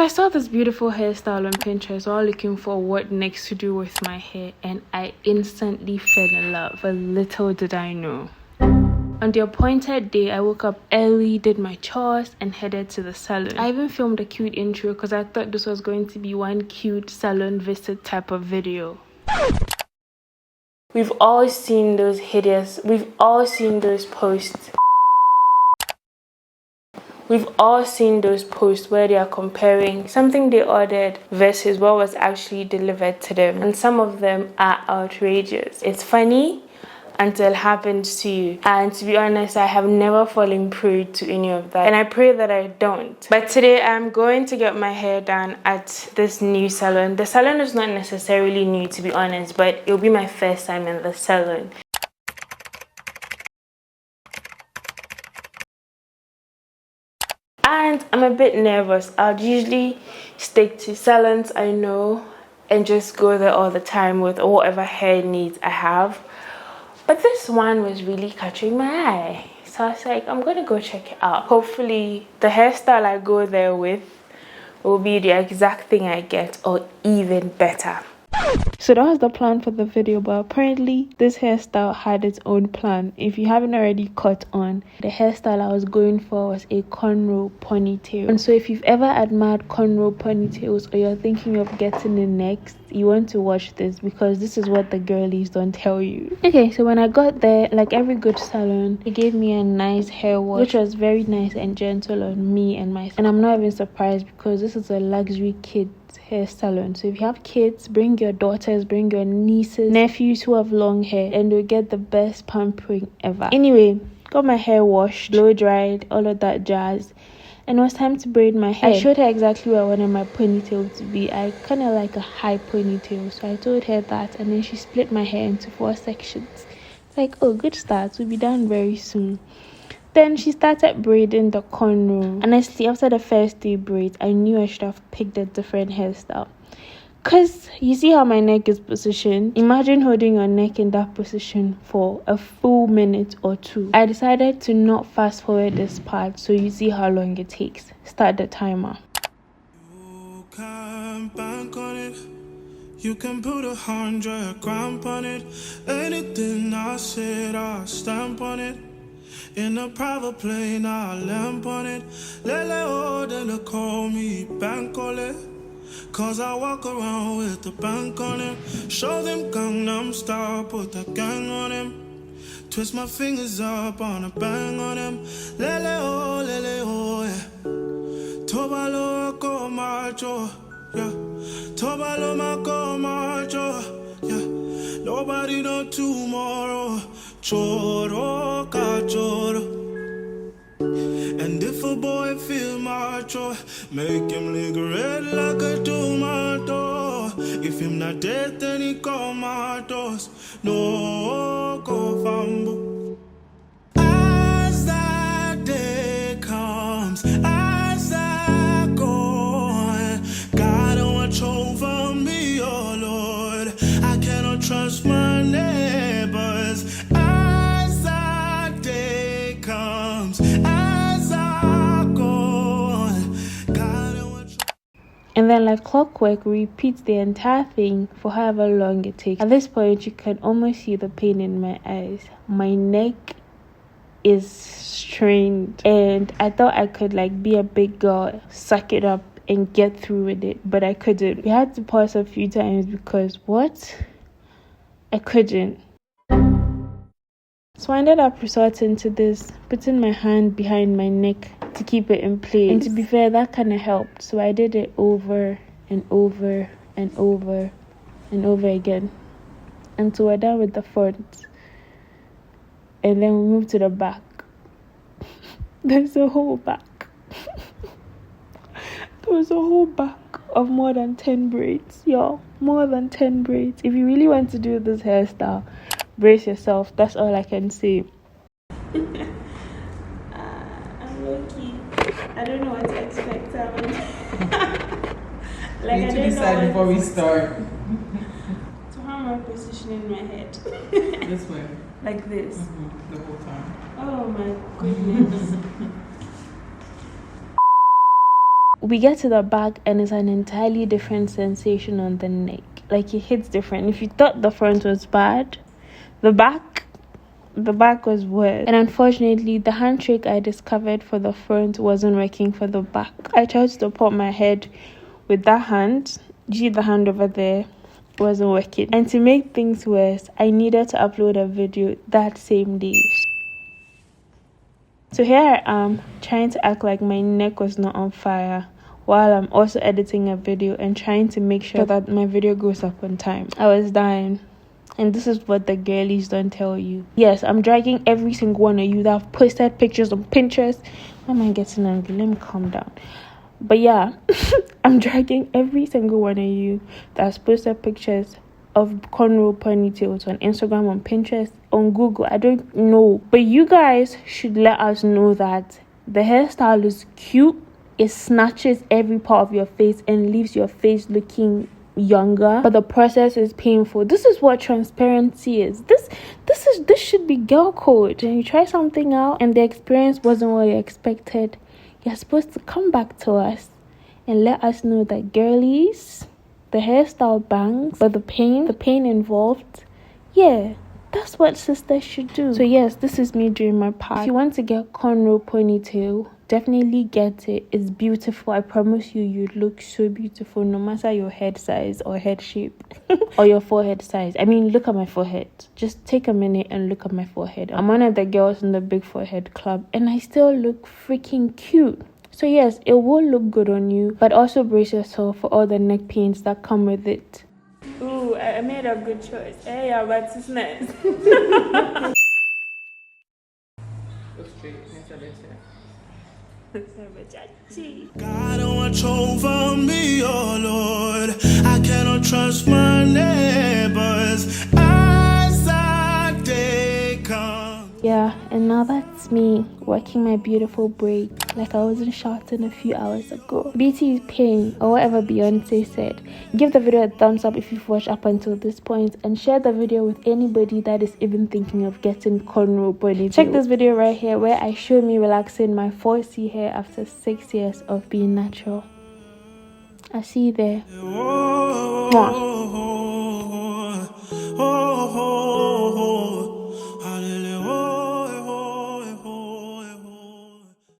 I saw this beautiful hairstyle on Pinterest while looking for what next to do with my hair, and I instantly fell in love. But little did I know. On the appointed day, I woke up early, did my chores, and headed to the salon. I even filmed a cute intro because I thought this was going to be one cute salon visit type of video. We've all seen those posts. We've all seen those posts where they are comparing something they ordered versus what was actually delivered to them. And some of them are outrageous. It's funny until it happens to you. And to be honest, I have never fallen prey to any of that. And I pray that I don't. But today I'm going to get my hair done at this new salon. The salon is not necessarily new, to be honest, but it'll be my first time in the salon. And I'm a bit nervous. I'll usually stick to salons I know and just go there all the time with whatever hair needs I have. But this one was really catching my eye. So I was like, I'm gonna go check it out. Hopefully the hairstyle I go there with will be the exact thing I get or even better. So that was the plan for the video, but apparently this hairstyle had its own plan. If you haven't already caught on, the hairstyle I was going for was a cornrow ponytail. And so if you've ever admired cornrow ponytails or you're thinking of getting it next, you want to watch this because this is what the girlies don't tell you. Okay, so when I got there, like every good salon, they gave me a nice hair wash, which was very nice and gentle on me and my. And I'm not even surprised because this is a luxury kids hair salon. So if you have kids, bring your daughters, bring your nieces, nephews who have long hair, and you'll get the best pampering ever. Anyway, got my hair washed, blow dried, all of that jazz, and it was time to braid my hair. I showed her exactly where I wanted my ponytail to be. I kind of like a high ponytail, so I told her that, and then she split my hair into 4 sections. It's like, oh, good start, we'll be done very soon. Then she started braiding the cornrow. Honestly, after the first 3 braids, I knew I should have picked a different hairstyle. Because you see how my neck is positioned? Imagine holding your neck in that position for a full minute or 2. I decided to not fast forward this part so you see how long it takes. Start the timer. You can bank on it. You can put 100 grand on it. Anything I said, I'll stamp on it. In a private plane, I'll lamp on it. LLED, they call me Bankole. Cause I walk around with the bank on him. Show them Gangnam Style, put the gang on him. Twist my fingers up on a bang on him. LLED, yeah. Tobalo ko macho, yeah. Tobalo mako macho, yeah. Nobody know tomorrow. Choro ka choro. And if a boy feel macho, make him lick red like a tomato. If him not dead, then he comatose. No go fambo. As that day comes, as I go, God watch over me, oh Lord. I cannot trust my neighbors. As that day comes, as I go, God watch. And then like clockwork, repeat the entire thing for however long it takes. At this point, you can almost see the pain in my eyes. My neck is strained and I thought I could like be a big girl, suck it up and get through with it, but I couldn't. We had to pause a few times because I couldn't. So I ended up resorting to this, putting my hand behind my neck to keep it in place. And to be fair, that kind of helped. So I did it over and over and over and over again until we're done with the front. And then we move to the back. There's a whole back. There was a whole back of more than 10 braids, y'all. More than 10 braids. If you really want to do this hairstyle, brace yourself. That's all I can say. I'm low-key. I don't know what to expect. Like, we need to decide before we start. So how am I positioning my head? This way. Like this? The whole time. Oh my goodness. we get to the back and it's an entirely different sensation on the neck. Like, it hits different. If you thought the front was bad, the back was worse. And unfortunately, the hand trick I discovered for the front wasn't working for the back. I tried to support my head with that hand. You see the hand over there? Wasn't working. And to make things worse, I needed to upload a video that same day. So here I am trying to act like my neck was not on fire while I'm also editing a video and trying to make sure that my video goes up on time. I was dying. And this is what the girlies don't tell you. Yes, I'm dragging every single one of you that have posted pictures on Pinterest. Why am I getting angry? Let me calm down. But yeah, I'm dragging every single one of you that's posted pictures of Cornrow Ponytails on Instagram, on Pinterest, on Google. I don't know. But you guys should let us know that the hairstyle is cute. It snatches every part of your face and leaves your face looking younger, but the process is painful. This is what transparency is. This should be girl code. And you try something out and the experience wasn't what you expected, you're supposed to come back to us and let us know that, girlies, the hairstyle bangs, but the pain involved, yeah, that's what sisters should do. So yes, this is me doing my part. If you want to get Cornrow Ponytail, definitely get it. It's beautiful. I promise you, you look so beautiful no matter your head size or head shape or your forehead size. I mean, look at my forehead. Just take a minute and look at my forehead. I'm one of the girls in the big forehead club and I still look freaking cute. So yes, it will look good on you, but also brace yourself for all the neck pains that come with it. Ooh, I made a good choice. Hey, yeah, but it's nice. Go straight into this. God, watch over me, oh Lord. I cannot trust my neighbors as they come. Yeah, and now that's me working my beautiful braid like I wasn't shouting a few hours ago. Beauty is pain, or whatever Beyonce said. Give the video a thumbs up if you've watched up until this point, and share the video with anybody that is even thinking of getting Cornrow Ponytail. Check this video right here where I show me relaxing my 4C hair after 6 years of being natural. I'll see you there. Mwah.